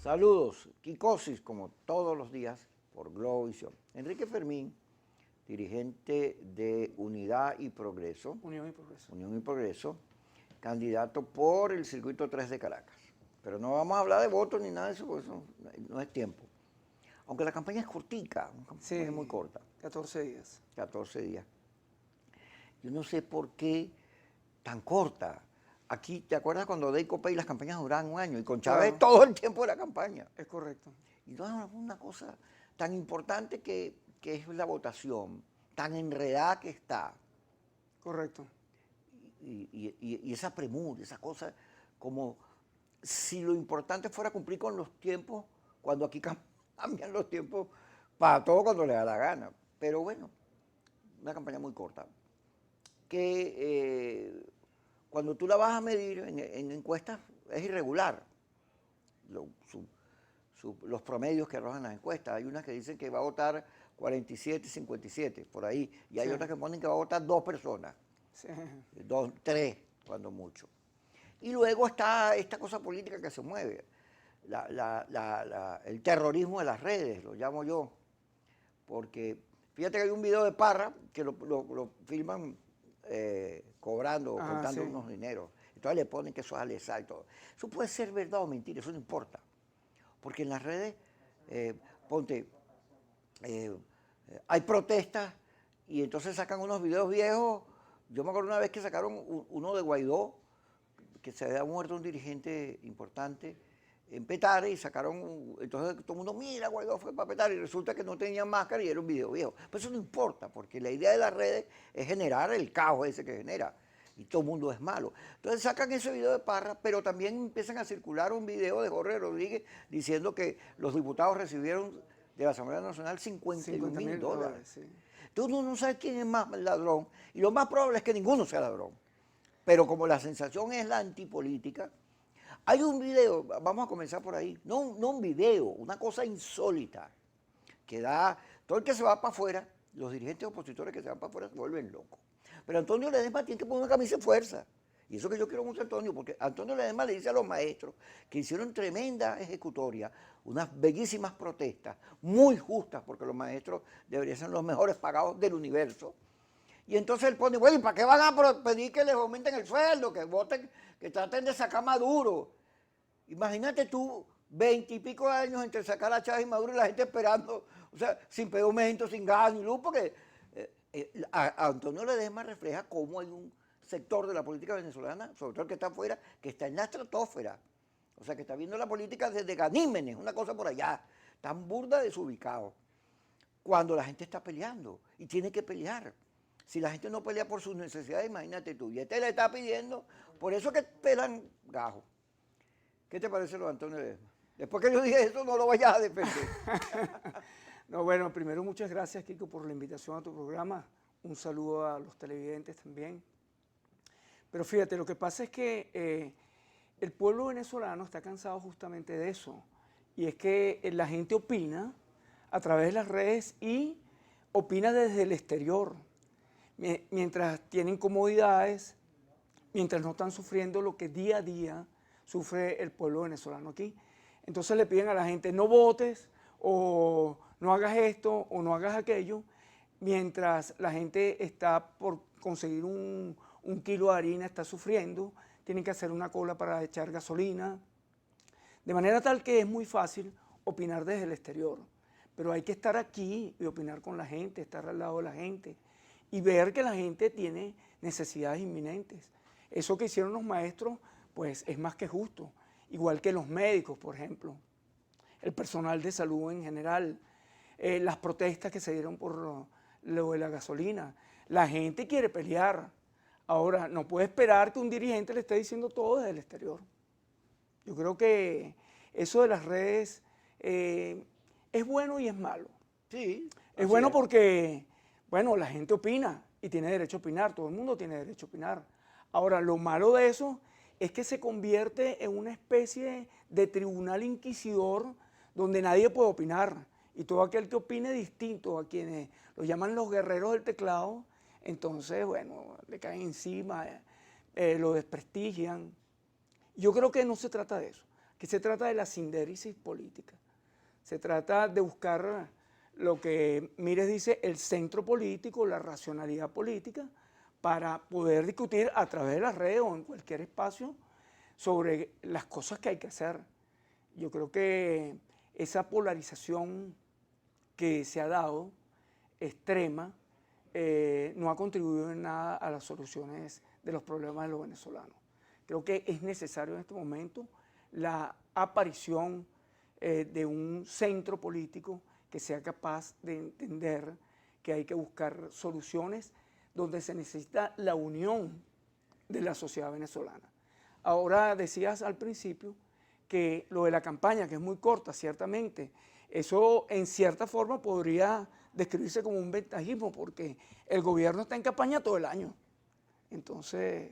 Saludos, Kikosis, como todos los días, por Globovisión. Enrique Fermín, dirigente de Unidad y Progreso. Unión y Progreso. Unión y Progreso, candidato por el Circuito 3 de Caracas. Pero no vamos a hablar de votos ni nada de eso, porque eso no es tiempo. Aunque la campaña es cortica, una campaña Sí, muy corta. 14 días. 14 días. Yo no sé por qué tan corta. Aquí, ¿te acuerdas cuando Dey Copey las campañas duraban un año? Y con Chávez Claro. todo el tiempo de la campaña. Es correcto. Y no es una cosa tan importante que es la votación, tan enredada que está. Correcto. Y esa premura, esa cosa, como si lo importante fuera cumplir con los tiempos, cuando aquí cambian los tiempos para todo cuando le da la gana. Pero bueno, una campaña muy corta. Que cuando tú la vas a medir en encuestas es irregular. Los promedios que arrojan las encuestas. Hay unas que dicen que va a votar 47, 57, por ahí. Y hay otras que ponen que va a votar 2 personas. Sí. 2, 3, cuando mucho. Y luego está esta cosa política que se mueve. El terrorismo de las redes, lo llamo yo. Porque fíjate que hay un video de Parra que lo filman cobrando, contando Sí. unos dineros. Entonces le ponen que eso es alesar y todo. Eso puede ser verdad o mentira, eso no importa. Porque en las redes, hay protestas y entonces sacan unos videos viejos. Yo me acuerdo una vez que sacaron uno de Guaidó, que se había muerto un dirigente importante en Petare, y sacaron, entonces todo el mundo, mira, Guaidó fue para Petare, y resulta que no tenían máscara y era un video viejo. Pero eso no importa, porque la idea de las redes es generar el caos ese que genera, y todo el mundo es malo. Entonces sacan ese video de Parra, pero también empiezan a circular un video de Jorge Rodríguez diciendo que los diputados recibieron de la Asamblea Nacional $51,000. Sí. Entonces uno no sabe quién es más ladrón, y lo más probable es que ninguno sea ladrón. Pero como la sensación es la antipolítica, hay un video, vamos a comenzar por ahí, no un video, una cosa insólita, que da, todo el que se va para afuera, los dirigentes opositores que se van para afuera se vuelven locos. Pero Antonio Ledesma tiene que poner una camisa de fuerza. Y eso que yo quiero mucho a Antonio, porque Antonio Ledesma le dice a los maestros que hicieron tremenda ejecutoria, unas bellísimas protestas, muy justas, porque los maestros deberían ser los mejores pagados del universo. Y entonces él pone, bueno, ¿y para qué van a pedir que les aumenten el sueldo, que voten, que traten de sacar a Maduro? Imagínate tú, 20 y pico de años entre sacar a Chávez y Maduro y la gente esperando, o sea, sin pedimento, sin gas ni luz, porque a Antonio Ledesma refleja cómo hay un sector de la política venezolana, sobre todo el que está afuera, que está en la estratosfera. O sea, que está viendo la política desde Ganímenes, una cosa por allá, tan burda desubicado. Cuando la gente está peleando, y tiene que pelear. Si la gente no pelea por sus necesidades, imagínate tú. Y este le está pidiendo, por eso que pelan gajo. ¿Qué te parece lo de Antonio Ledesma? Después que yo dije eso, no lo vayas a defender. No, bueno, primero muchas gracias, Kiko, por la invitación a tu programa. Un saludo a los televidentes también. Pero fíjate, lo que pasa es que el pueblo venezolano está cansado justamente de eso. Y es que la gente opina a través de las redes y opina desde el exterior. Mientras tienen comodidades, mientras no están sufriendo lo que día a día sufre el pueblo venezolano aquí. Entonces le piden a la gente, no votes, o no hagas esto, o no hagas aquello, mientras la gente está por conseguir un kilo de harina, está sufriendo, tienen que hacer una cola para echar gasolina, de manera tal que es muy fácil opinar desde el exterior, pero hay que estar aquí y opinar con la gente, estar al lado de la gente, y ver que la gente tiene necesidades inminentes. Eso que hicieron los maestros, pues es más que justo, igual que los médicos, por ejemplo, el personal de salud en general, las protestas que se dieron por lo de la gasolina. La gente quiere pelear. Ahora, no puede esperar que un dirigente le esté diciendo todo desde el exterior. Yo creo que eso de las redes es bueno y es malo. Sí. Es bueno porque, bueno, la gente opina y tiene derecho a opinar, todo el mundo tiene derecho a opinar. Ahora, lo malo de eso es que se convierte en una especie de tribunal inquisidor donde nadie puede opinar. Y todo aquel que opine distinto a quienes lo llaman los guerreros del teclado, entonces, bueno, le caen encima, lo desprestigian. Yo creo que no se trata de eso. Aquí se trata de la sindéresis política. Se trata de buscar lo que Mires dice, el centro político, la racionalidad política, para poder discutir a través de las redes o en cualquier espacio sobre las cosas que hay que hacer. Yo creo que esa polarización que se ha dado, extrema, no ha contribuido en nada a las soluciones de los problemas de los venezolanos. Creo que es necesario en este momento la aparición de un centro político que sea capaz de entender que hay que buscar soluciones donde se necesita la unión de la sociedad venezolana. Ahora decías al principio que lo de la campaña, que es muy corta, ciertamente, eso en cierta forma podría describirse como un ventajismo porque el gobierno está en campaña todo el año. Entonces,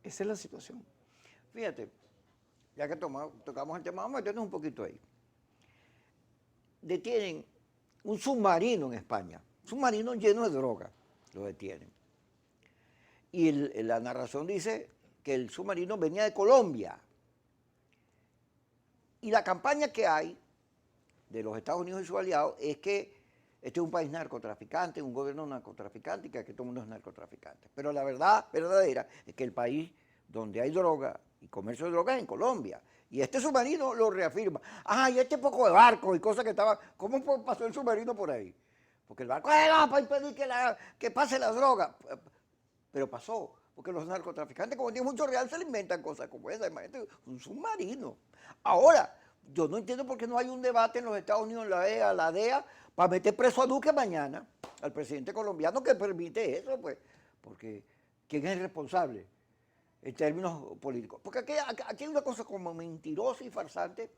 esa es la situación. Fíjate, ya que tocamos el tema, vamos a meternos un poquito ahí. Detienen un submarino en España, un submarino lleno de droga, lo detienen. Y la narración dice que el submarino venía de Colombia. Y la campaña que hay de los Estados Unidos y sus aliados es que este es un país narcotraficante, un gobierno narcotraficante y que aquí todo el mundo es narcotraficante. Pero la verdad verdadera es que el país donde hay droga y comercio de droga es en Colombia. Y este submarino lo reafirma. Ah, y este poco de barcos y cosas que estaban... ¿Cómo pasó el submarino por ahí? Porque el barco no, para impedir que pase la droga. Pero pasó, porque los narcotraficantes, como tienen mucho real, se le inventan cosas como esa. Imagínate, un submarino. Ahora, yo no entiendo por qué no hay un debate en los Estados Unidos, en la EA, la DEA, para meter preso a Duque mañana, al presidente colombiano que permite eso, pues. Porque, ¿quién es el responsable en términos políticos? Porque aquí hay una cosa como mentirosa y farsante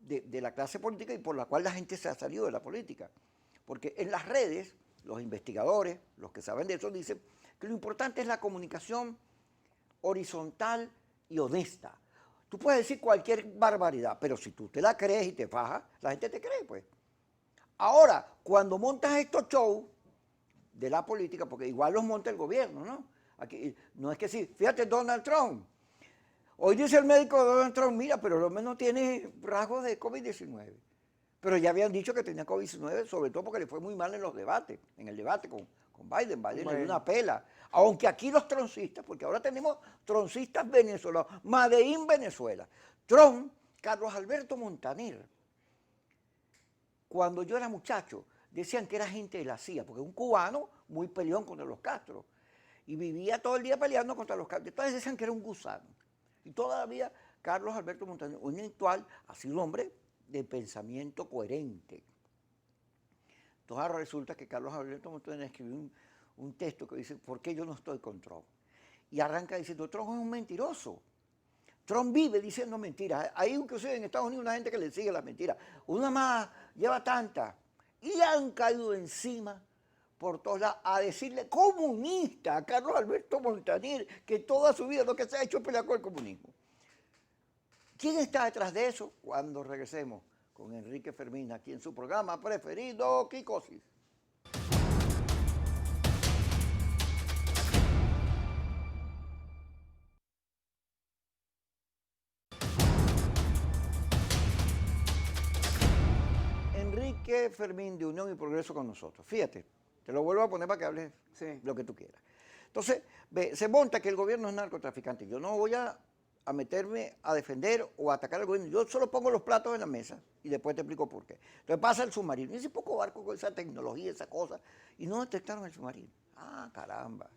de la clase política y por la cual la gente se ha salido de la política. Porque en las redes, los investigadores, los que saben de eso, dicen que lo importante es la comunicación horizontal y honesta. Tú puedes decir cualquier barbaridad, pero si tú te la crees y te fajas, la gente te cree, pues. Ahora, cuando montas estos shows de la política, porque igual los monta el gobierno, ¿no? Aquí, no es que sí, fíjate Donald Trump. Hoy dice el médico de Donald Trump, mira, pero lo menos tiene rasgos de COVID-19. Pero ya habían dicho que tenía COVID-19, sobre todo porque le fue muy mal en los debates, en el debate con Biden. Biden le dio una pela. Aunque aquí los troncistas, porque ahora tenemos troncistas venezolanos, Made in Venezuela. Trump, Carlos Alberto Montaner, cuando yo era muchacho, decían que era gente de la CIA, porque un cubano muy peleón contra los Castro, y vivía todo el día peleando contra los Castro. Entonces decían que era un gusano. Y todavía Carlos Alberto Montaner, un intelectual, ha sido un hombre de pensamiento coherente. Entonces ahora resulta que Carlos Alberto Montaner escribió un texto que dice, ¿por qué yo no estoy con Trump? Y arranca diciendo, Trump es un mentiroso. Trump vive diciendo mentiras. Hay inclusive en Estados Unidos una gente que le sigue las mentiras. Una más lleva tantas. Y le han caído encima por todos lados a decirle comunista a Carlos Alberto Montaner, que toda su vida lo que se ha hecho es pelear con el comunismo. ¿Quién está detrás de eso? Cuando regresemos con Enrique Fermín, aquí en su programa preferido, Kikosis. Enrique Fermín de Unión y Progreso con nosotros. Fíjate, te lo vuelvo a poner para que hables lo que tú quieras. Entonces, se monta que el gobierno es narcotraficante. Yo no voy a meterme a defender o a atacar al gobierno. Yo solo pongo los platos en la mesa y después te explico por qué. Entonces pasa el submarino. Y ese poco barco con esa tecnología, esa cosa, y no detectaron el submarino. Ah, caramba.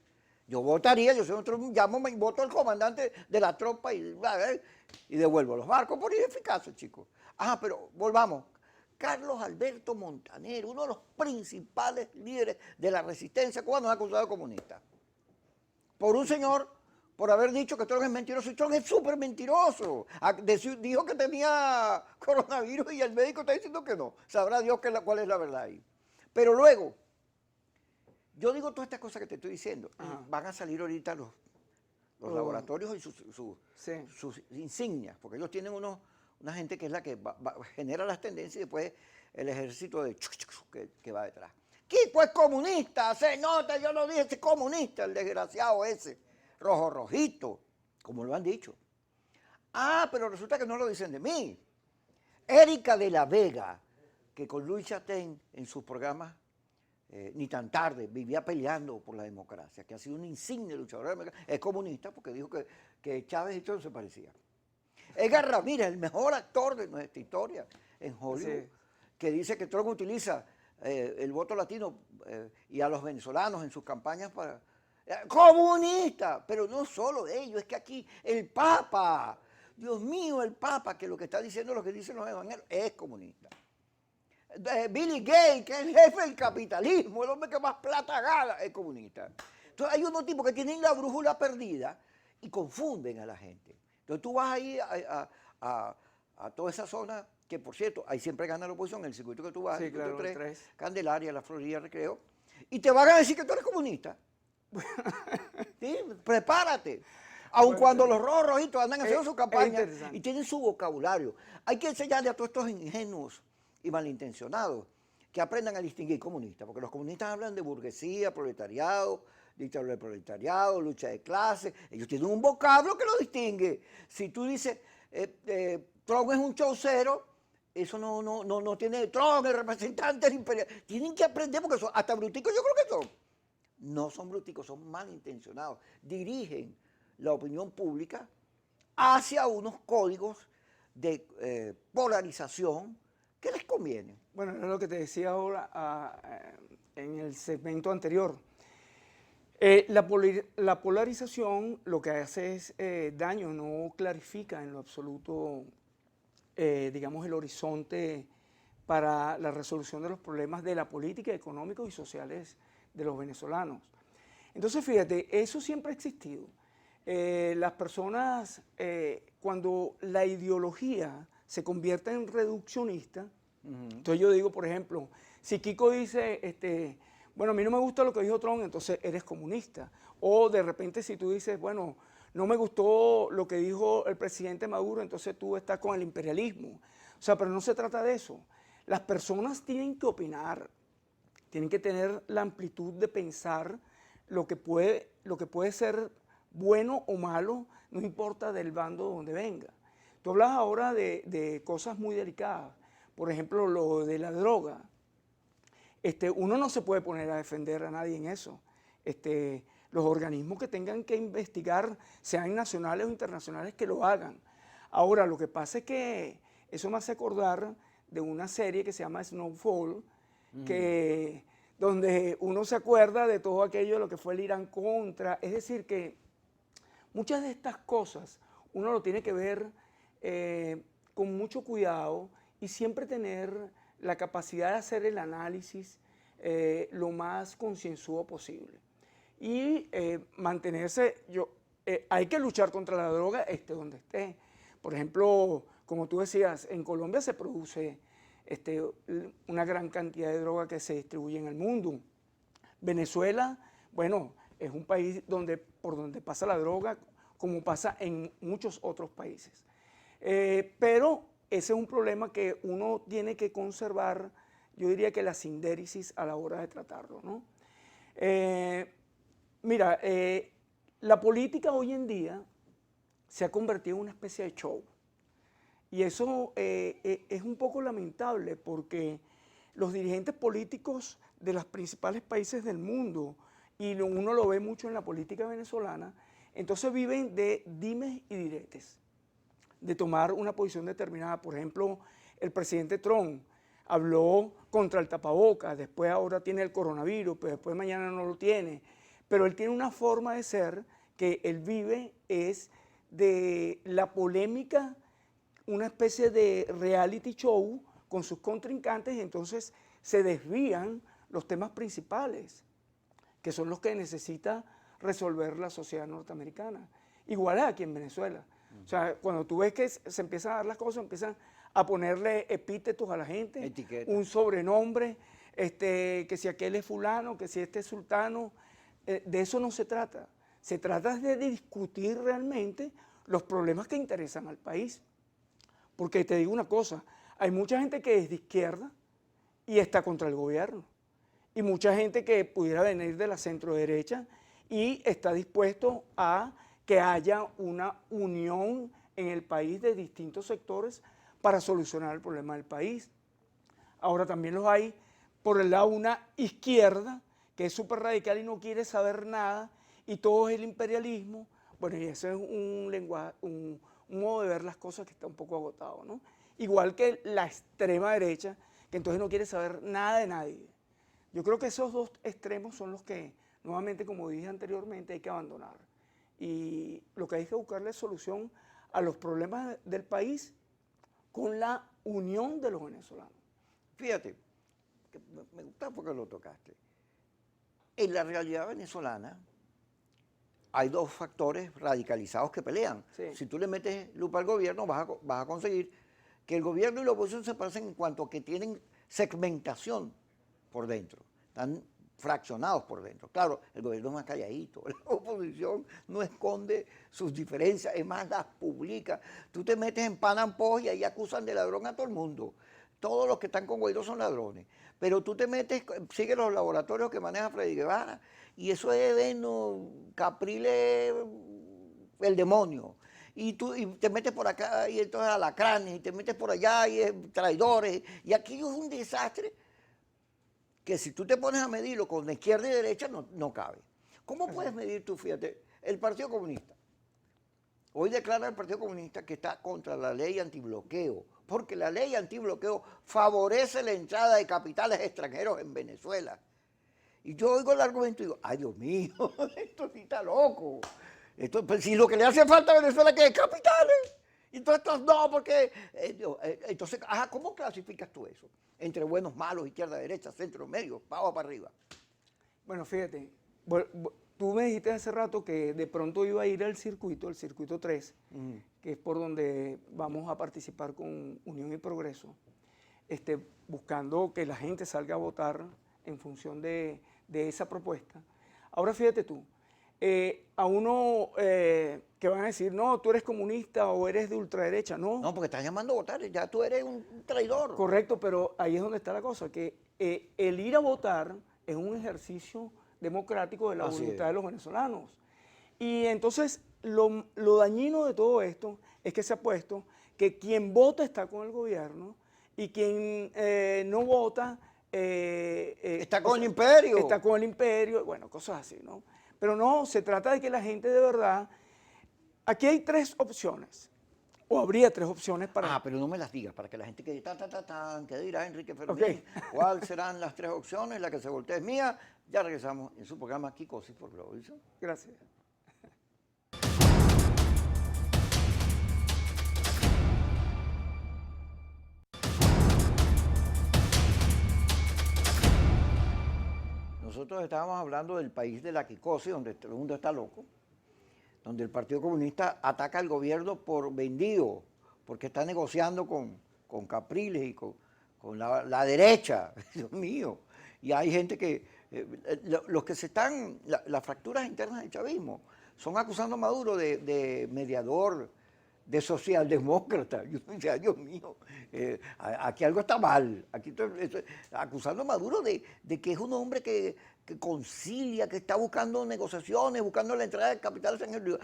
Yo votaría, yo soy otro, llamo y voto al comandante de la tropa y devuelvo los barcos por ineficaces, chicos. Ah, pero volvamos. Carlos Alberto Montaner, uno de los principales líderes de la resistencia cubana, es acusado de comunista. Por un señor, por haber dicho que Trump es mentiroso. Y Trump es súper mentiroso. Dijo que tenía coronavirus y el médico está diciendo que no. Sabrá Dios cuál es la verdad ahí. Pero luego, yo digo todas estas cosas que te estoy diciendo. Van a salir ahorita los laboratorios y sus insignias, porque ellos tienen una gente que es la que genera las tendencias y después el ejército que va detrás. Kiko es comunista, se nota, yo lo dije, es comunista, el desgraciado ese, rojito, como lo han dicho. Ah, pero resulta que no lo dicen de mí. Erika de la Vega, que con Luis Chatén en sus programas, ni tan tarde, vivía peleando por la democracia, que ha sido un insigne luchador de la democracia, es comunista porque dijo que Chávez y todo se parecía. Edgar Ramírez, el mejor actor de nuestra historia en Hollywood, Sí. que dice que Trump utiliza el voto latino y a los venezolanos en sus campañas para... ¡Comunista! Pero no solo ellos, es que aquí el Papa, Dios mío, el Papa, que lo que está diciendo, lo que dicen los evangelios, es comunista. Billy Gates, que es el jefe del capitalismo, el hombre que más plata gana, es comunista. Entonces hay unos tipos que tienen la brújula perdida y confunden a la gente. Entonces tú vas ahí a toda esa zona, que por cierto, ahí siempre gana la oposición, en el circuito que tú vas, Sí, el circuito claro, el 3, 3. Candelaria, La Florida, Recreo, y te van a decir que tú eres comunista. ¿Sí? Prepárate. Aun Bueno, cuando los rojos rojitos andan haciendo su es campaña interesante. y tienen su vocabulario. Hay que enseñarle a todos estos ingenuos y malintencionados que aprendan a distinguir comunistas, porque los comunistas hablan de burguesía, proletariado, dictadura del proletariado, lucha de clases. Ellos tienen un vocablo que lo distingue. Si tú dices, Trump es un chaucero, eso no tiene Trump, el representante del imperial. Tienen que aprender porque son, hasta bruticos yo creo que son. No son bruticos, son malintencionados. Dirigen la opinión pública hacia unos códigos de polarización que les conviene. Bueno, es lo que te decía ahora en el segmento anterior. La polarización lo que hace es daño, no clarifica en lo absoluto, digamos, el horizonte para la resolución de los problemas de la política, económicos y sociales de los venezolanos. Entonces, fíjate, eso siempre ha existido. Las personas, cuando la ideología se convierte en reduccionista, entonces yo digo, por ejemplo, si Kiko dice, bueno, a mí no me gusta lo que dijo Trump, entonces eres comunista. O de repente si tú dices, bueno, no me gustó lo que dijo el presidente Maduro, entonces tú estás con el imperialismo. O sea, pero no se trata de eso. Las personas tienen que opinar, tienen que tener la amplitud de pensar lo que puede ser bueno o malo, no importa del bando donde venga. Tú hablas ahora de cosas muy delicadas, por ejemplo, lo de la droga. Uno no se puede poner a defender a nadie en eso. Los organismos que tengan que investigar, sean nacionales o internacionales, que lo hagan. Ahora, lo que pasa es que eso me hace acordar de una serie que se llama Snowfall, donde uno se acuerda de todo aquello de lo que fue el Irán contra. Es decir, que muchas de estas cosas uno lo tiene que ver con mucho cuidado y siempre tener la capacidad de hacer el análisis lo más concienzudo posible. Y mantenerse, hay que luchar contra la droga esté donde esté. Por ejemplo, como tú decías, en Colombia se produce una gran cantidad de droga que se distribuye en el mundo. Venezuela, bueno, es un país por donde pasa la droga, como pasa en muchos otros países. Pero ese es un problema que uno tiene que conservar, yo diría que la sindéresis a la hora de tratarlo, ¿no? Mira, la política hoy en día se ha convertido en una especie de show. Y eso es un poco lamentable porque los dirigentes políticos de los principales países del mundo, y uno lo ve mucho en la política venezolana, entonces viven de dimes y diretes, de tomar una posición determinada. Por ejemplo, el presidente Trump habló contra el tapabocas, después ahora tiene el coronavirus, pero después mañana no lo tiene. Pero él tiene una forma de ser que él vive es de la polémica, una especie de reality show con sus contrincantes, y entonces se desvían los temas principales, que son los que necesita resolver la sociedad norteamericana. Igual es aquí en Venezuela. O sea, cuando tú ves que se empiezan a dar las cosas, empiezan a ponerle epítetos a la gente, Etiqueta. un sobrenombre, que si aquel es fulano, que si este es sultano. De eso no se trata. Se trata de discutir realmente los problemas que interesan al país. Porque te digo una cosa, hay mucha gente que es de izquierda y está contra el gobierno. Y mucha gente que pudiera venir de la centro derecha y está dispuesto a que haya una unión en el país de distintos sectores para solucionar el problema del país. Ahora también los hay por el lado una izquierda que es súper radical y no quiere saber nada y todo es el imperialismo. Bueno, y ese es un lenguaje, un modo de ver las cosas que está un poco agotado, ¿no? Igual que la extrema derecha, que entonces no quiere saber nada de nadie. Yo creo que esos dos extremos son los que, nuevamente, como dije anteriormente, hay que abandonar. Y lo que hay que buscarle es solución a los problemas del país con la unión de los venezolanos. Fíjate, que me gusta porque lo tocaste. En la realidad venezolana hay dos factores radicalizados que pelean. Sí. Si tú le metes lupa al gobierno, vas a conseguir que el gobierno y la oposición se parecen en cuanto a que tienen segmentación por dentro, están fraccionados por dentro. Claro, el gobierno es más calladito, la oposición no esconde sus diferencias, es más, las publica. Tú te metes en Pan Am Post y ahí acusan de ladrón a todo el mundo. Todos los que están con Guaidó son ladrones. Pero tú te metes, sigue los laboratorios que maneja Freddy Guevara, y eso es, bueno, Capriles, el demonio. Y te metes por acá y entonces alacranes, y te metes por allá y es traidores. Y aquello es un desastre que si tú te pones a medirlo con la izquierda y derecha no cabe. ¿Cómo puedes medir tú, fíjate, el Partido Comunista? Hoy declara el Partido Comunista que está contra la ley antibloqueo, porque la ley antibloqueo favorece la entrada de capitales extranjeros en Venezuela. Y yo oigo el argumento y digo, ay Dios mío, esto sí está loco. Esto, pues, si lo que le hace falta a Venezuela es que es capitales. Y entonces estos no, porque... entonces, ajá, ¿cómo clasificas tú eso? Entre buenos, malos, izquierda, derecha, centro, medio, para arriba. Bueno, fíjate, tú me dijiste hace rato que de pronto iba a ir al circuito, el circuito 3, que es por donde vamos a participar con Unión y Progreso, buscando que la gente salga a votar en función de esa propuesta. Ahora fíjate tú, a uno que van a decir, no, tú eres comunista o eres de ultraderecha, no. No, porque estás llamando a votar, ya tú eres un traidor. Correcto, pero ahí es donde está la cosa, que el ir a votar es un ejercicio democrático de la voluntad de los venezolanos. Y entonces lo dañino de todo esto es que se ha puesto que quien vota está con el gobierno y quien no vota... está con el imperio. Está con el imperio, bueno, cosas así, ¿no? Pero no, se trata de que la gente de verdad... Aquí hay tres opciones, o habría tres opciones para... Ah, pero no me las digas, para que la gente quede ¿qué dirá Enrique Fermín? Okay. ¿Cuáles serán las tres opciones? La que se voltea es mía. Ya regresamos en su programa Kikosis por Globovisión. Gracias. Nosotros estábamos hablando del país de la quicosis, donde todo el mundo está loco, donde el Partido Comunista ataca al gobierno por vendido, porque está negociando con Capriles y con la derecha, Dios mío. Y hay gente que, los que se están, las fracturas internas del chavismo, son acusando a Maduro de mediador, de socialdemócrata. Yo decía, Dios mío, aquí algo está mal. Aquí acusando a Maduro de que es un hombre que concilia, que está buscando negociaciones, buscando la entrada del capital extranjero.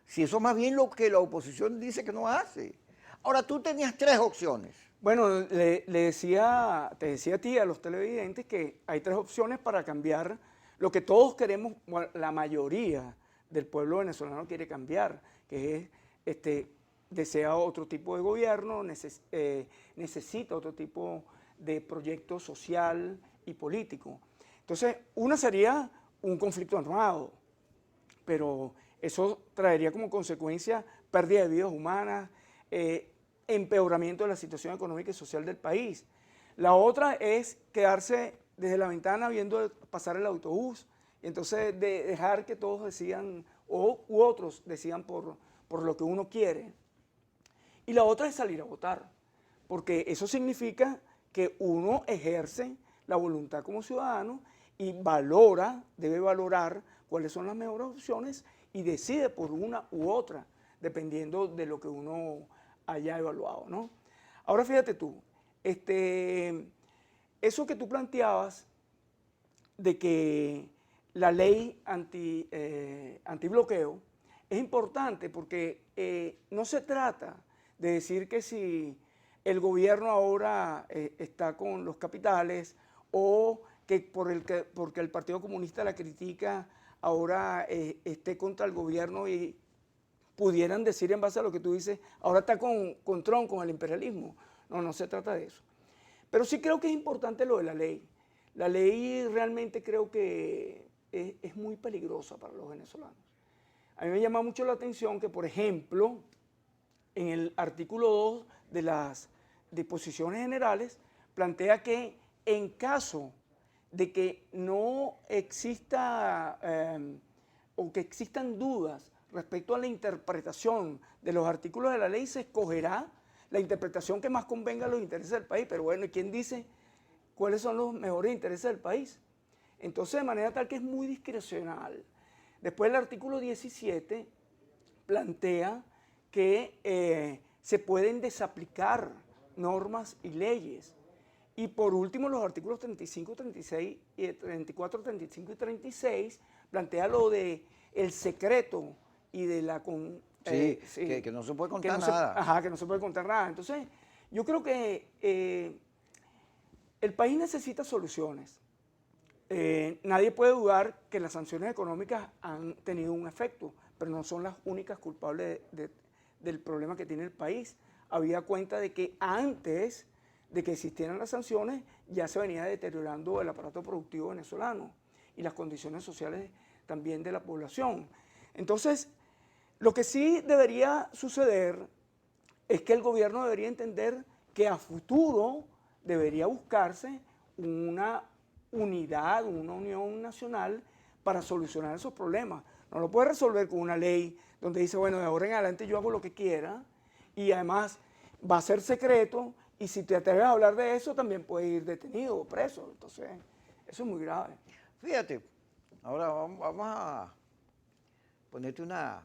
Si eso más bien lo que la oposición dice que no hace. Ahora, tú tenías tres opciones. Bueno, te decía a ti, a los televidentes, que hay tres opciones para cambiar lo que todos queremos, bueno, la mayoría del pueblo venezolano quiere cambiar, que es desea otro tipo de gobierno, necesita otro tipo de proyecto social y político. Entonces, una sería un conflicto armado, pero eso traería como consecuencia pérdida de vidas humanas, empeoramiento de la situación económica y social del país. La otra es quedarse desde la ventana viendo pasar el autobús, y entonces dejar que todos decidan, u otros decidan por lo que uno quiere. Y la otra es salir a votar, porque eso significa que uno ejerce la voluntad como ciudadano y debe valorar cuáles son las mejores opciones y decide por una u otra, dependiendo de lo que uno haya evaluado, ¿no? Ahora fíjate tú, eso que tú planteabas de que la ley antibloqueo es importante porque no se trata de decir que si el gobierno ahora está con los capitales o que porque el Partido Comunista la critica ahora esté contra el gobierno y pudieran decir en base a lo que tú dices, ahora está con Trump, con el imperialismo. No, no se trata de eso. Pero sí creo que es importante lo de la ley. La ley realmente creo que es muy peligrosa para los venezolanos. A mí me llama mucho la atención que, por ejemplo, en el artículo 2 de las disposiciones generales, plantea que en caso de que no exista o que existan dudas respecto a la interpretación de los artículos de la ley, se escogerá la interpretación que más convenga a los intereses del país. Pero bueno, ¿y quién dice cuáles son los mejores intereses del país? Entonces, de manera tal que es muy discrecional. Después el artículo 17 plantea que se pueden desaplicar normas y leyes. Y por último, los artículos 35, 36, 34, 35 y 36 plantea lo de el secreto y de la... Sí, que no se puede contar nada. Que no se puede contar nada. Entonces, yo creo que el país necesita soluciones. Nadie puede dudar que las sanciones económicas han tenido un efecto, pero no son las únicas culpables del problema que tiene el país. Había cuenta de que antes de que existieran las sanciones ya se venía deteriorando el aparato productivo venezolano y las condiciones sociales también de la población. Entonces, lo que sí debería suceder es que el gobierno debería entender que a futuro debería buscarse una unidad, una unión nacional para solucionar esos problemas. No lo puede resolver con una ley donde dice, bueno, de ahora en adelante yo hago lo que quiera y además va a ser secreto y si te atreves a hablar de eso también puedes ir detenido o preso. Entonces, eso es muy grave. Fíjate, ahora vamos a ponerte una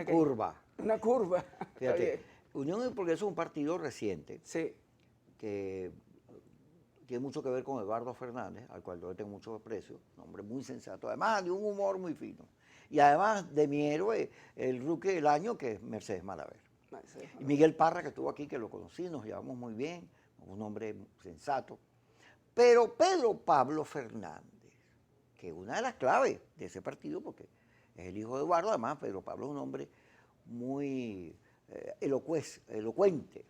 curva. Una curva. Fíjate, Unión y Progreso es un partido reciente Sí. que tiene mucho que ver con Eduardo Fernández, al cual yo le tengo mucho aprecio, un hombre muy sensato, además de un humor muy fino. Y además de mi héroe, el rookie del año, que es Mercedes Malaver. Y Miguel Parra, que estuvo aquí, que lo conocí, nos llevamos muy bien, un hombre sensato. Pero Pedro Pablo Fernández, que es una de las claves de ese partido, porque es el hijo de Eduardo, además Pedro Pablo es un hombre muy elocuente.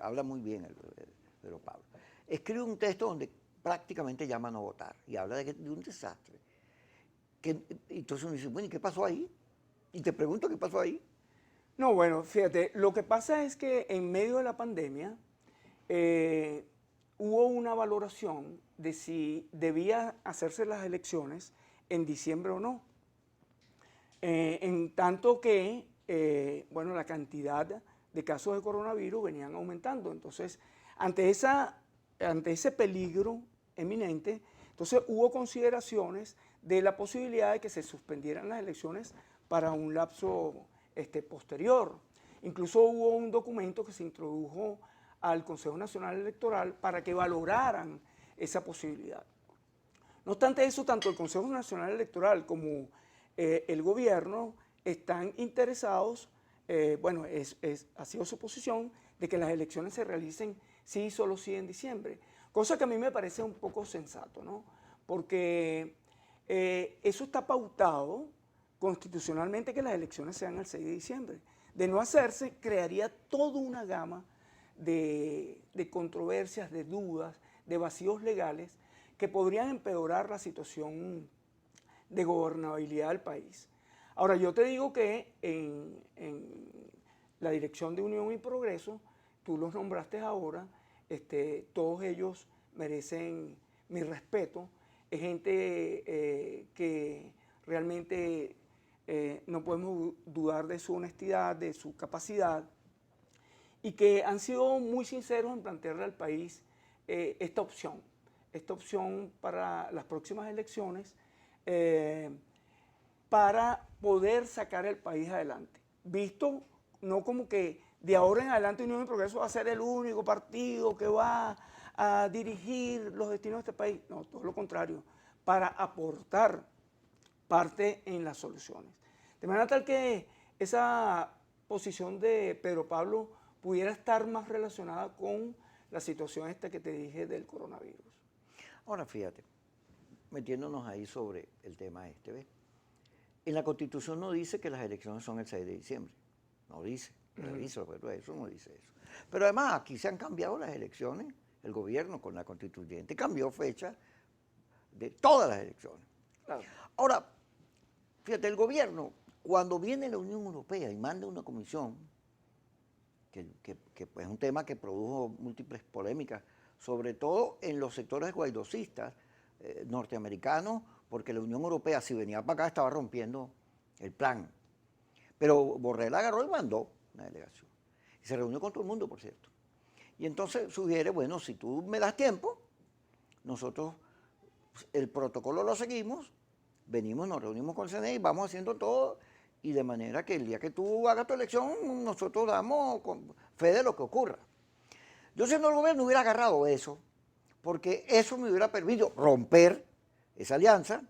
Habla muy bien Pedro Pablo. Escribe un texto donde prácticamente llama a no votar y habla de un desastre. Entonces uno dice, bueno, ¿y qué pasó ahí? Y te pregunto, ¿qué pasó ahí? No, bueno, fíjate, lo que pasa es que en medio de la pandemia hubo una valoración de si debía hacerse las elecciones en diciembre o no. En tanto que, bueno, la cantidad de casos de coronavirus venían aumentando. Entonces, ante ese peligro eminente, entonces hubo consideraciones de la posibilidad de que se suspendieran las elecciones para un lapso posterior. Incluso hubo un documento que se introdujo al Consejo Nacional Electoral para que valoraran esa posibilidad. No obstante eso, tanto el Consejo Nacional Electoral como el gobierno están interesados, bueno, ha sido su posición de que las elecciones se realicen sí, solo sí en diciembre, cosa que a mí me parece un poco sensato, ¿no? Porque eso está pautado constitucionalmente que las elecciones sean el 6 de diciembre. De no hacerse, crearía toda una gama de controversias, de dudas, de vacíos legales que podrían empeorar la situación de gobernabilidad del país. Ahora, yo te digo que en la dirección de Unión y Progreso, tú los nombraste ahora, todos ellos merecen mi respeto. Es gente que realmente no podemos dudar de su honestidad, de su capacidad, y que han sido muy sinceros en plantearle al país esta opción para las próximas elecciones, para poder sacar el país adelante. Visto no como que de ahora en adelante Unión y Progreso va a ser el único partido que va a dirigir los destinos de este país. No, todo lo contrario, para aportar parte en las soluciones. De manera tal que esa posición de Pedro Pablo pudiera estar más relacionada con la situación esta que te dije del coronavirus. Ahora fíjate, metiéndonos ahí sobre el tema este, ¿ves? En la Constitución no dice que las elecciones son el 6 de diciembre, no dice, revísalo, pero eso no dice eso. Pero además aquí se han cambiado las elecciones, el gobierno con la constituyente cambió fecha de todas las elecciones. Claro. Ahora, fíjate, el gobierno, cuando viene la Unión Europea y manda una comisión, que es un tema que produjo múltiples polémicas, sobre todo en los sectores guaidosistas norteamericanos, porque la Unión Europea, si venía para acá, estaba rompiendo el plan. Pero Borrell agarró y mandó una delegación. Y se reunió con todo el mundo, por cierto. Y entonces sugiere, bueno, si tú me das tiempo, nosotros el protocolo lo seguimos, venimos, nos reunimos con el CNE y vamos haciendo todo, y de manera que el día que tú hagas tu elección, nosotros damos fe de lo que ocurra. Yo siendo el gobierno hubiera agarrado eso, porque eso me hubiera permitido romper esa alianza,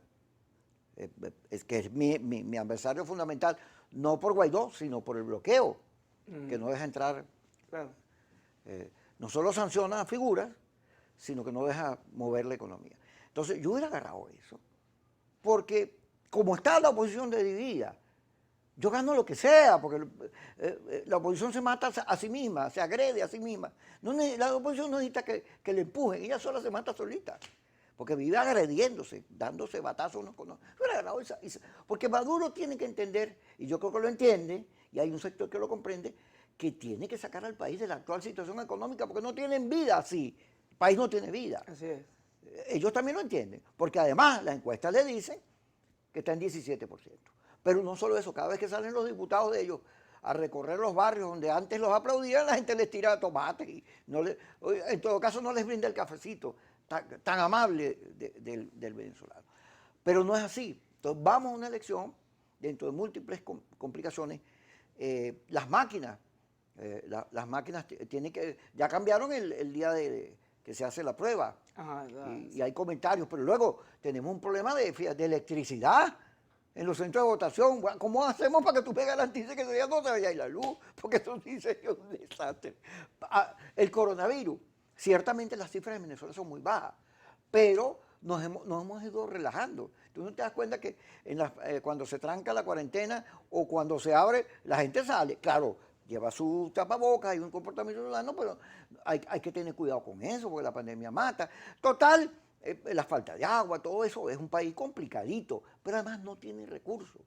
que es mi adversario fundamental, no por Guaidó, sino por el bloqueo, que no deja entrar, Claro. no solo sanciona figuras, sino que no deja mover la economía. Entonces yo hubiera agarrado eso, porque como está la oposición dividida, yo gano lo que sea, porque la oposición se mata a sí misma, se agrede a sí misma. La oposición no necesita que le empujen, ella sola se mata solita, porque vive agrediéndose, dándose batazos unos con otros. Porque Maduro tiene que entender, y yo creo que lo entiende, y hay un sector que lo comprende, que tiene que sacar al país de la actual situación económica, porque no tienen vida así. El país no tiene vida. Así es. Ellos también lo entienden, porque además las encuestas le dicen que está en 17%. Pero no solo eso, cada vez que salen los diputados de ellos a recorrer los barrios donde antes los aplaudían, la gente les tira tomates y en todo caso no les brinda el cafecito tan amable del venezolano. Pero no es así. Entonces vamos a una elección dentro de múltiples complicaciones. Las máquinas tienen que, ya cambiaron el día que se hace la prueba. Ajá, y hay comentarios, pero luego tenemos un problema de electricidad en los centros de votación. ¿Cómo hacemos para que tú me garantices que ese día no se vaya a ir la luz? Porque eso dice que es un desastre. El coronavirus, ciertamente las cifras en Venezuela son muy bajas, pero nos hemos ido relajando. Tú no te das cuenta que cuando se tranca la cuarentena o cuando se abre, la gente sale. Claro, lleva su tapabocas, hay un comportamiento ciudadano, pero hay que tener cuidado con eso, porque la pandemia mata. Total, la falta de agua, todo eso es un país complicadito, pero además no tiene recursos.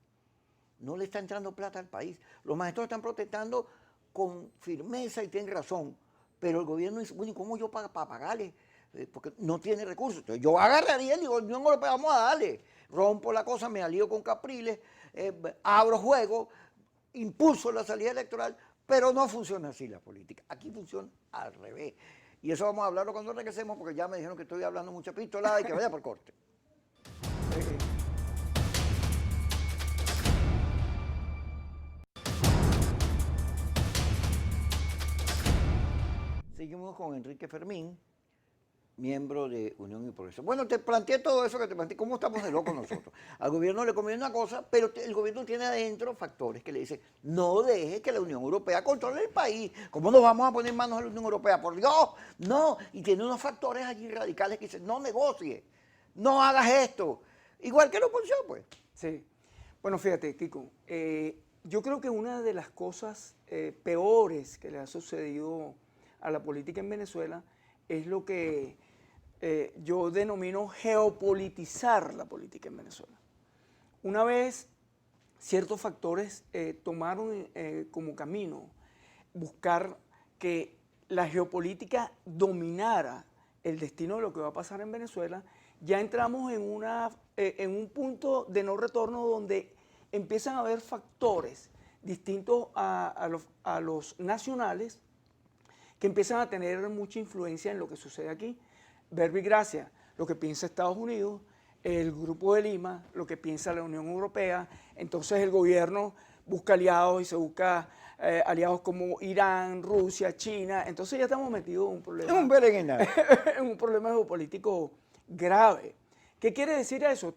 No le está entrando plata al país. Los maestros están protestando con firmeza y tienen razón, pero el gobierno dice, bueno, ¿y cómo yo para pagarle? Porque no tiene recursos. Entonces yo agarraría y digo, Unión Europea, vamos a darle. Rompo la cosa, me alío con Capriles, abro juego, impulso la salida electoral, pero no funciona así la política. Aquí funciona al revés. Y eso vamos a hablarlo cuando regresemos, porque ya me dijeron que estoy hablando mucha pistolada y que vaya por corte. Seguimos con Enrique Fermín, miembro de Unión y Progreso. Bueno, te planteé todo eso que te planteé, cómo estamos de locos nosotros. Al gobierno le conviene una cosa, pero el gobierno tiene adentro factores que le dicen, no deje que la Unión Europea controle el país. ¿Cómo nos vamos a poner en manos a la Unión Europea? Por Dios, no. Y tiene unos factores allí radicales que dicen, no negocie, no hagas esto. Igual que la oposición, pues. Sí. Bueno, fíjate, Kiko, yo creo que una de las cosas peores que le ha sucedido a la política en Venezuela es lo que yo denomino geopolitizar la política en Venezuela. Una vez ciertos factores tomaron como camino buscar que la geopolítica dominara el destino de lo que va a pasar en Venezuela, ya entramos en un punto de no retorno donde empiezan a haber factores distintos a los nacionales que empiezan a tener mucha influencia en lo que sucede aquí. Verbo y gracia, lo que piensa Estados Unidos, el Grupo de Lima, lo que piensa la Unión Europea. Entonces el gobierno busca aliados y se busca aliados como Irán, Rusia, China. Entonces ya estamos metidos en un problema. Es un berenjenal. En un problema geopolítico grave. ¿Qué quiere decir eso?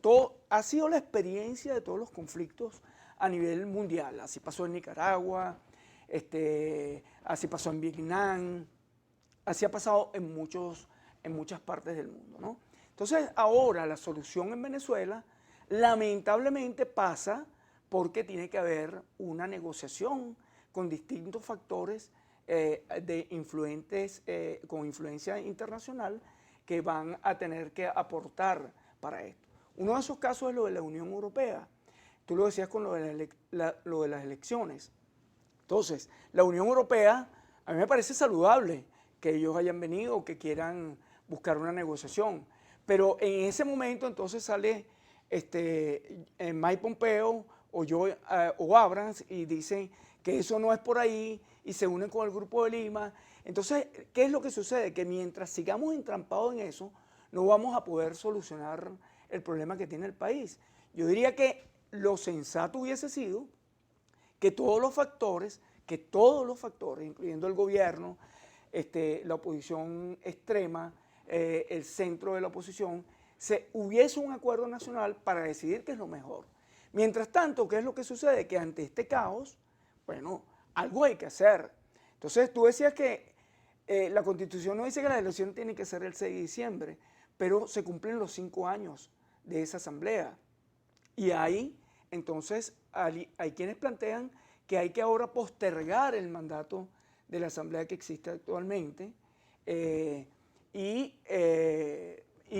Ha sido la experiencia de todos los conflictos a nivel mundial. Así pasó en Nicaragua, así pasó en Vietnam, así ha pasado en muchas partes del mundo, ¿no? Entonces, ahora la solución en Venezuela lamentablemente pasa porque tiene que haber una negociación con distintos factores con influencia internacional que van a tener que aportar para esto. Uno de esos casos es lo de la Unión Europea. Tú lo decías con lo de las elecciones. Entonces, la Unión Europea, a mí me parece saludable que ellos hayan venido, que quieran buscar una negociación. Pero en ese momento entonces sale Mike Pompeo o Abrams y dicen que eso no es por ahí y se unen con el Grupo de Lima. Entonces, ¿qué es lo que sucede? Que mientras sigamos entrampados en eso, no vamos a poder solucionar el problema que tiene el país. Yo diría que lo sensato hubiese sido que todos los factores, incluyendo el gobierno, la oposición extrema, el centro de la oposición, hubiese un acuerdo nacional para decidir qué es lo mejor. Mientras tanto, ¿qué es lo que sucede? Que ante este caos, bueno, algo hay que hacer. Entonces, tú decías que la Constitución no dice que la elección tiene que ser el 6 de diciembre, pero se cumplen los 5 años de esa asamblea. Y ahí, entonces, hay quienes plantean que hay que ahora postergar el mandato de la asamblea que existe actualmente y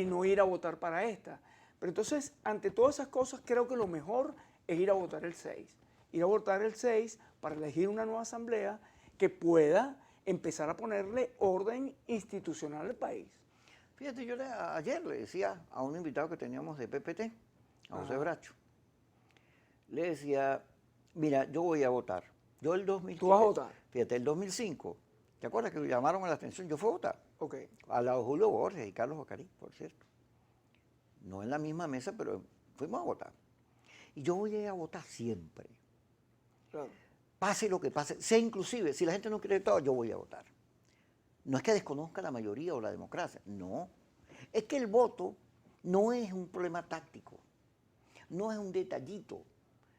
no ir a votar para esta. Pero entonces, ante todas esas cosas, creo que lo mejor es ir a votar el 6. Ir a votar el 6 para elegir una nueva asamblea que pueda empezar a ponerle orden institucional al país. Fíjate, yo ayer le decía a un invitado que teníamos de PPT, a José Bracho, le decía, mira, yo voy a votar. Yo el 2005. ¿Tú vas a votar? Fíjate, el 2005, ¿te acuerdas que llamaron a la atención? Yo fui a votar. Ok. Al lado de Julio Borges y Carlos Ocarí, por cierto. No en la misma mesa, pero fuimos a votar. Y yo voy a ir a votar siempre. Claro. Pase lo que pase, sea inclusive, si la gente no quiere todo, yo voy a votar. No es que desconozca la mayoría o la democracia, no. Es que el voto no es un problema táctico, no es un detallito.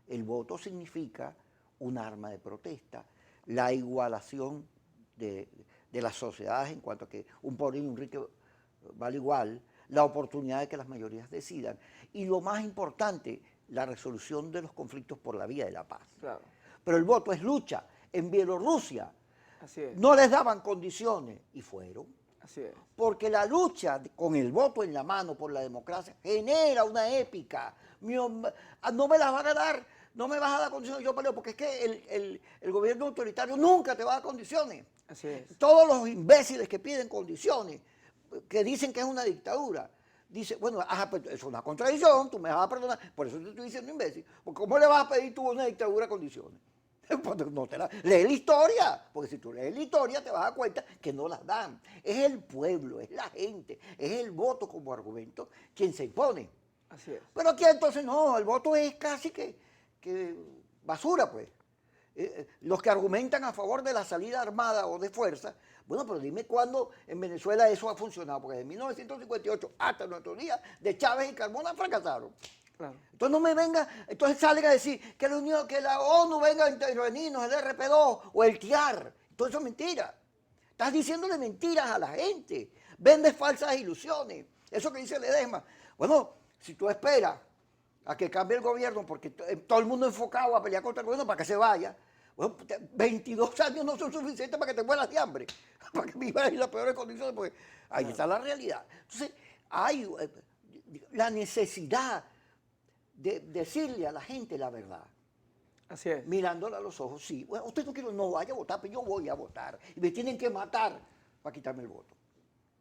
El voto significa un arma de protesta, la igualación de las sociedades en cuanto a que un pobre y un rico vale igual, la oportunidad de que las mayorías decidan y lo más importante, la resolución de los conflictos por la vía de la paz. Claro. Pero el voto es lucha. En Bielorrusia Así es. no les daban condiciones y fueron. Así es. Porque la lucha con el voto en la mano por la democracia genera una épica. No me las van a dar, no me vas a dar condiciones, yo peleo, porque es que el gobierno autoritario nunca te va a dar condiciones. Así es. Todos los imbéciles que piden condiciones, que dicen que es una dictadura, dice, bueno, pues es una contradicción, tú me vas a perdonar, por eso te estoy diciendo imbécil, porque ¿cómo le vas a pedir tú a una dictadura condiciones? No lee la historia, porque si tú lees la historia te vas a dar cuenta que no las dan. Es el pueblo, es la gente, es el voto como argumento quien se impone. Así es. Pero aquí entonces no, el voto es casi que basura, pues. Los que argumentan a favor de la salida armada o de fuerza, bueno, pero dime cuándo en Venezuela eso ha funcionado, porque de 1958 hasta nuestros días, de Chávez y Carmona fracasaron. Claro. Entonces no me venga, entonces salen a decir que la ONU venga a intervenirnos, el RP2 o el TIAR. Todo eso es mentira. Estás diciéndole mentiras a la gente. Vendes falsas ilusiones. Eso que dice Ledesma. Bueno, si tú esperas a que cambie el gobierno, porque todo el mundo enfocado a pelear contra el gobierno para que se vaya, bueno, 22 años no son suficientes para que te mueras de hambre, para que vivas en las peores condiciones, porque ahí está la realidad. Entonces, hay la necesidad de decirle a la gente la verdad. Así es. Mirándola a los ojos, sí. Bueno, usted no vaya a votar, pero yo voy a votar. Y me tienen que matar para quitarme el voto.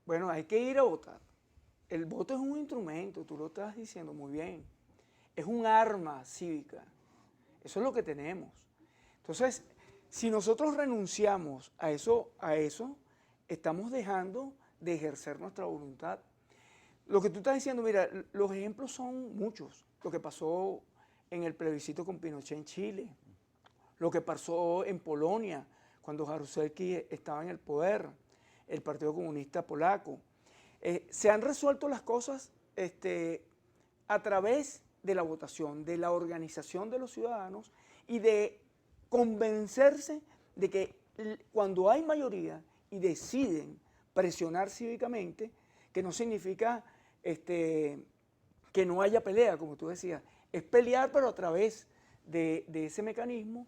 Bueno, hay que ir a votar. El voto es un instrumento, tú lo estás diciendo muy bien. Es un arma cívica. Eso es lo que tenemos. Entonces, si nosotros renunciamos a eso, estamos dejando de ejercer nuestra voluntad. Lo que tú estás diciendo, mira, los ejemplos son muchos. Lo que pasó en el plebiscito con Pinochet en Chile, lo que pasó en Polonia, cuando Jaruzelski estaba en el poder, el Partido Comunista Polaco. Se han resuelto las cosas a través de la votación, de la organización de los ciudadanos y de convencerse de que cuando hay mayoría y deciden presionar cívicamente, que no significa que no haya pelea, como tú decías, es pelear, pero a través de ese mecanismo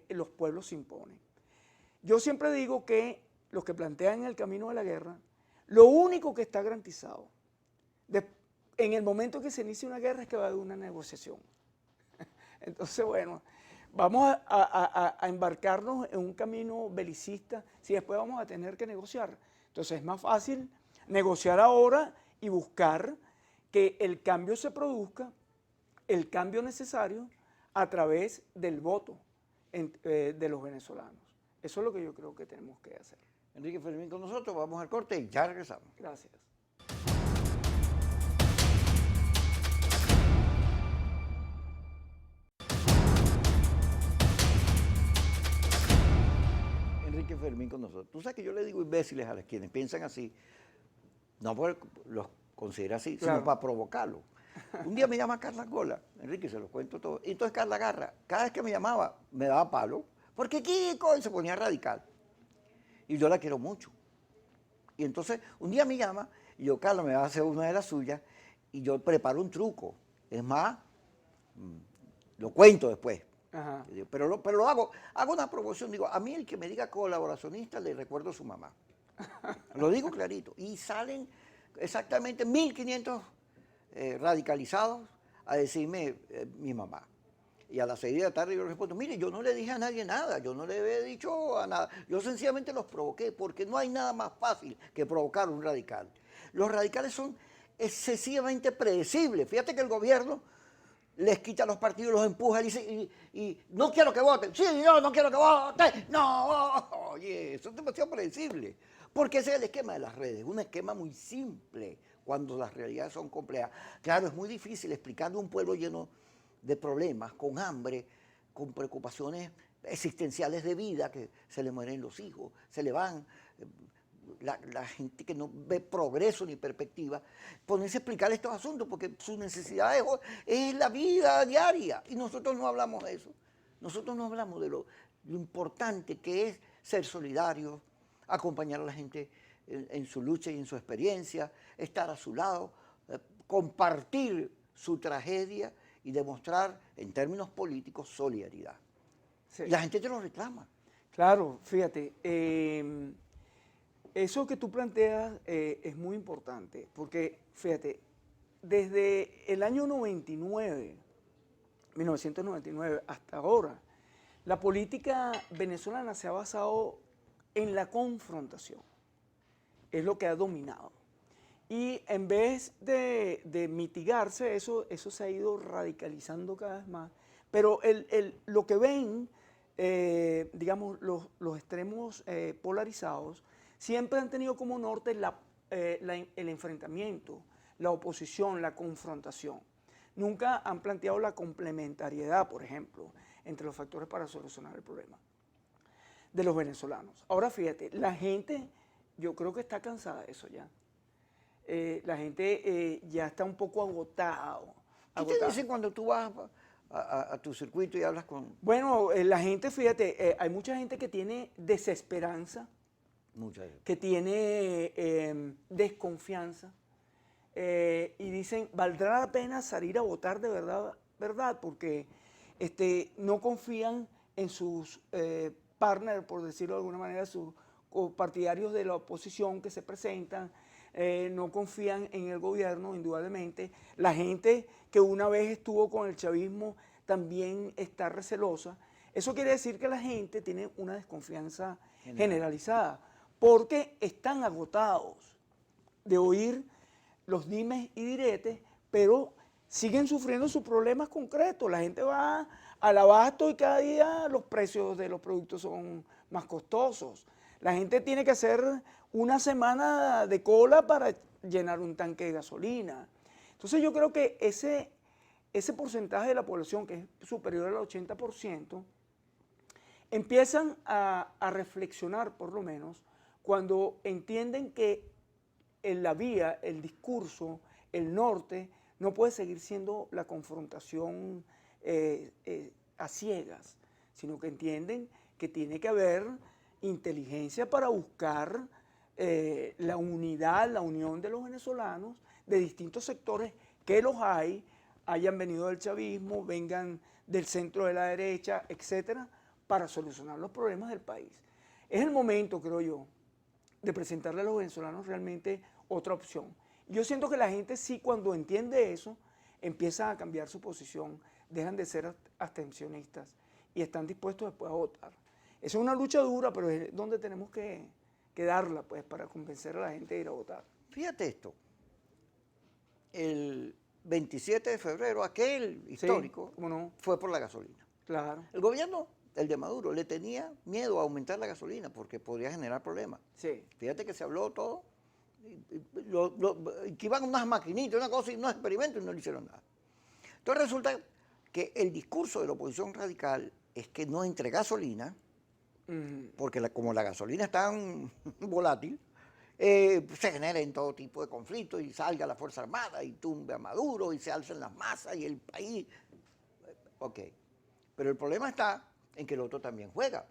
los pueblos se imponen. Yo siempre digo que los que plantean el camino de la guerra, lo único que está garantizado en el momento que se inicie una guerra es que va a haber una negociación. Entonces, bueno, vamos a embarcarnos en un camino belicista si después vamos a tener que negociar. Entonces es más fácil negociar ahora y buscar que el cambio se produzca, el cambio necesario, a través del voto de los venezolanos. Eso es lo que yo creo que tenemos que hacer. Enrique Fermín con nosotros, vamos al corte y ya regresamos. Gracias. Enrique Fermín con nosotros. Tú sabes que yo le digo imbéciles a los quienes piensan así, no porque los considera así, Claro. sino para provocarlo. Un día me llama Carla Gola, Enrique, se los cuento todo. Y entonces Carla Garra, cada vez que me llamaba, me daba palo, porque Kiko, y se ponía radical. Y yo la quiero mucho. Y entonces un día me llama, y yo, Carla, me va a hacer una de las suyas, y yo preparo un truco. Es más, lo cuento después. Ajá. Pero lo hago una promoción, digo, a mí el que me diga colaboracionista le recuerdo a su mamá. Lo digo clarito. Y salen exactamente 1.500 radicalizados a decirme mi mamá. Y a las 6 de la tarde yo les respondo, mire, yo no le dije a nadie nada, yo no le he dicho a nada. Yo sencillamente los provoqué, porque no hay nada más fácil que provocar un radical. Los radicales son excesivamente predecibles. Fíjate que el gobierno les quita los partidos, los empuja y no quiero que voten. Sí, yo no quiero que voten. No, oye, eso es demasiado predecible. Porque ese es el esquema de las redes, un esquema muy simple cuando las realidades son complejas. Claro, es muy difícil explicarle a un pueblo lleno de problemas, con hambre, con preocupaciones existenciales de vida, que se le mueren los hijos, se le van, la gente que no ve progreso ni perspectiva, ponerse a explicar estos asuntos, porque su necesidad es la vida diaria, y nosotros no hablamos de eso. Nosotros no hablamos de lo importante que es ser solidarios, acompañar a la gente en su lucha y en su experiencia, estar a su lado, compartir su tragedia y demostrar en términos políticos solidaridad. Sí. Y la gente te lo reclama. Claro, fíjate, eso que tú planteas es muy importante, porque fíjate, desde el año 1999 hasta ahora, la política venezolana se ha basado en la confrontación, es lo que ha dominado. Y en vez de mitigarse, eso se ha ido radicalizando cada vez más. Pero lo que ven, digamos, los extremos polarizados, siempre han tenido como norte el enfrentamiento, la oposición, la confrontación. Nunca han planteado la complementariedad, por ejemplo, entre los factores para solucionar el problema de los venezolanos. Ahora fíjate, la gente, yo creo que está cansada de eso ya. La gente ya está un poco agotado. ¿Qué te dicen cuando tú vas a tu circuito y hablas con...? Bueno, la gente, fíjate, hay mucha gente que tiene desesperanza, Mucha gente. que tiene desconfianza, y dicen, ¿valdrá la pena salir a votar de verdad? Porque no confían en sus partners, por decirlo de alguna manera, sus partidarios de la oposición que se presentan, no confían en el gobierno, indudablemente. La gente que una vez estuvo con el chavismo también está recelosa. Eso quiere decir que la gente tiene una desconfianza generalizada, porque están agotados de oír los dimes y diretes, pero siguen sufriendo sus problemas concretos. La gente va al abasto y cada día los precios de los productos son más costosos. La gente tiene que hacer una semana de cola para llenar un tanque de gasolina. Entonces yo creo que ese porcentaje de la población, que es superior al 80%, empiezan a reflexionar, por lo menos, cuando entienden que en la vía, el discurso, el norte, no puede seguir siendo la confrontación a ciegas, sino que entienden que tiene que haber inteligencia para buscar la unidad, la unión de los venezolanos de distintos sectores, que los hay, hayan venido del chavismo, vengan del centro de la derecha, etcétera, para solucionar los problemas del país. Es el momento, creo yo, de presentarle a los venezolanos realmente otra opción. Yo siento que la gente sí, cuando entiende eso, empieza a cambiar su posición, dejan de ser abstencionistas y están dispuestos después a votar. Esa es una lucha dura, pero es donde tenemos que darla, pues, para convencer a la gente de ir a votar. Fíjate esto, el 27 de febrero, aquel histórico, ¿cómo no? fue por la gasolina. Claro. El gobierno, el de Maduro, le tenía miedo a aumentar la gasolina porque podría generar problemas. Sí. Fíjate que se habló todo, que iban unas maquinitas, una cosa y unos experimentos y no le hicieron nada. Entonces resulta que el discurso de la oposición radical es que no entre gasolina, porque como la gasolina es tan volátil, se generen todo tipo de conflictos y salga la Fuerza Armada y tumbe a Maduro y se alcen las masas y el país. Ok, pero el problema está en que el otro también juega.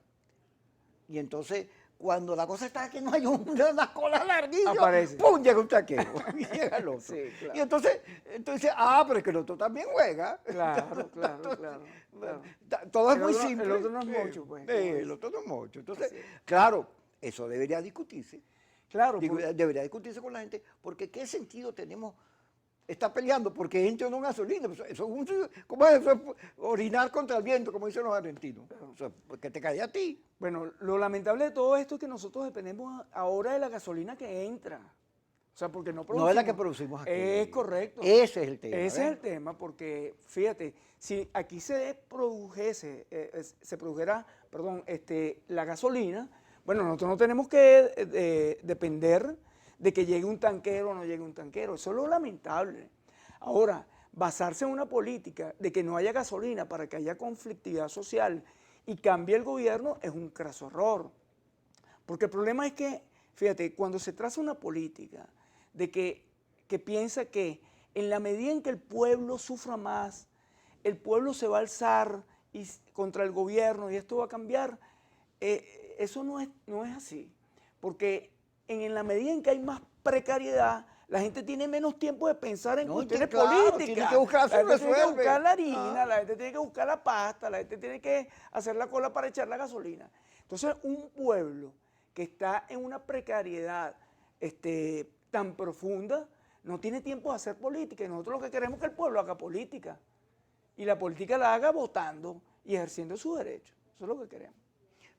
Y entonces, cuando la cosa está que no hay una cola larguilla, ¡pum!, llega un taquero y llega el otro. Sí, claro. Y entonces, pero es que el otro también juega. Claro. Todo es muy simple. El otro no es mucho, pues. El otro no es mucho. Entonces, claro, eso debería discutirse. Claro. Debería discutirse con la gente, porque ¿qué sentido tenemos estar peleando porque entre o no gasolina? ¿Cómo es eso? Es orinar contra el viento, como dicen los argentinos. O sea, que te cae a ti. Bueno, lo lamentable de todo esto es que nosotros dependemos ahora de la gasolina que entra. O sea, porque no producimos. No es la que producimos aquí. Es correcto. Ese es el tema. Ese es el tema, porque fíjate, si aquí se produjera, la gasolina, bueno, nosotros no tenemos que depender de que llegue un tanquero o no llegue un tanquero. Eso es lo lamentable. Ahora, basarse en una política de que no haya gasolina para que haya conflictividad social y cambie el gobierno es un craso error. Porque el problema es que, fíjate, cuando se traza una política de que piensa que en la medida en que el pueblo sufra más, el pueblo se va a alzar contra el gobierno y esto va a cambiar, eso no es así. Porque en la medida en que hay más precariedad, la gente tiene menos tiempo de pensar en cuestiones políticas. Tiene que buscar la gente tiene que resuelve. buscar la harina, la gente tiene que buscar la pasta, la gente tiene que hacer la cola para echar la gasolina. Entonces, un pueblo que está en una precariedad tan profunda, no tiene tiempo de hacer política. Y nosotros lo que queremos es que el pueblo haga política. Y la política la haga votando y ejerciendo sus derechos. Eso es lo que queremos.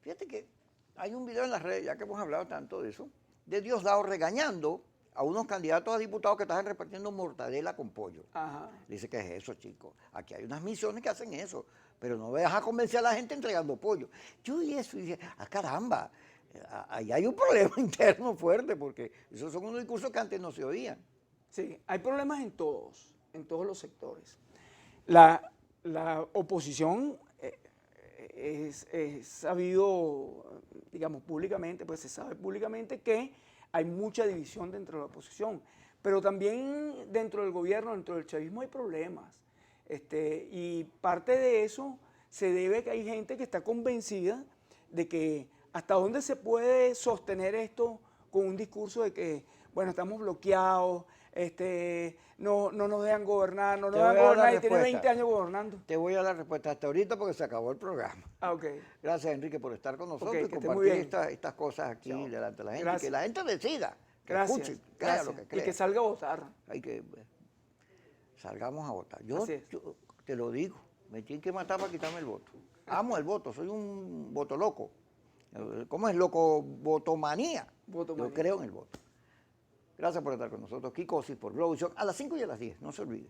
Fíjate que hay un video en las redes, ya que hemos hablado tanto de eso, de Diosdado regañando a unos candidatos a diputados que estaban repartiendo mortadela con pollo. Ajá. Dice, ¿qué es eso, chicos? Aquí hay unas misiones que hacen eso, pero no dejas convencer a la gente entregando pollo. Yo vi eso y dije, caramba, ahí hay un problema interno fuerte, porque esos son unos discursos que antes no se oían. Sí, hay problemas en todos los sectores. La oposición es sabido, digamos, públicamente, pues se sabe públicamente que hay mucha división dentro de la oposición, pero también dentro del gobierno, dentro del chavismo hay problemas. Y parte de eso se debe a que hay gente que está convencida de que hasta dónde se puede sostener esto con un discurso de que, bueno, estamos bloqueados, no nos dejan gobernar, no nos dejan gobernar y tiene 20 años gobernando. Te voy a dar la respuesta hasta ahorita porque se acabó el programa. Ok. Gracias, Enrique, por estar con nosotros y que compartir estas cosas aquí delante de la gente. Gracias. Que la gente decida, que Gracias. escuche, que haga lo que crea. Y que salga a votar. Hay que salgamos a votar. Yo te lo digo, me tienen que matar para quitarme el voto. Amo el voto, soy un voto loco. ¿Cómo es loco? Votomanía. Yo creo en el voto. Gracias por estar con nosotros. Kiko Osis por Globovisión a las 5 y a las 10, no se olvide.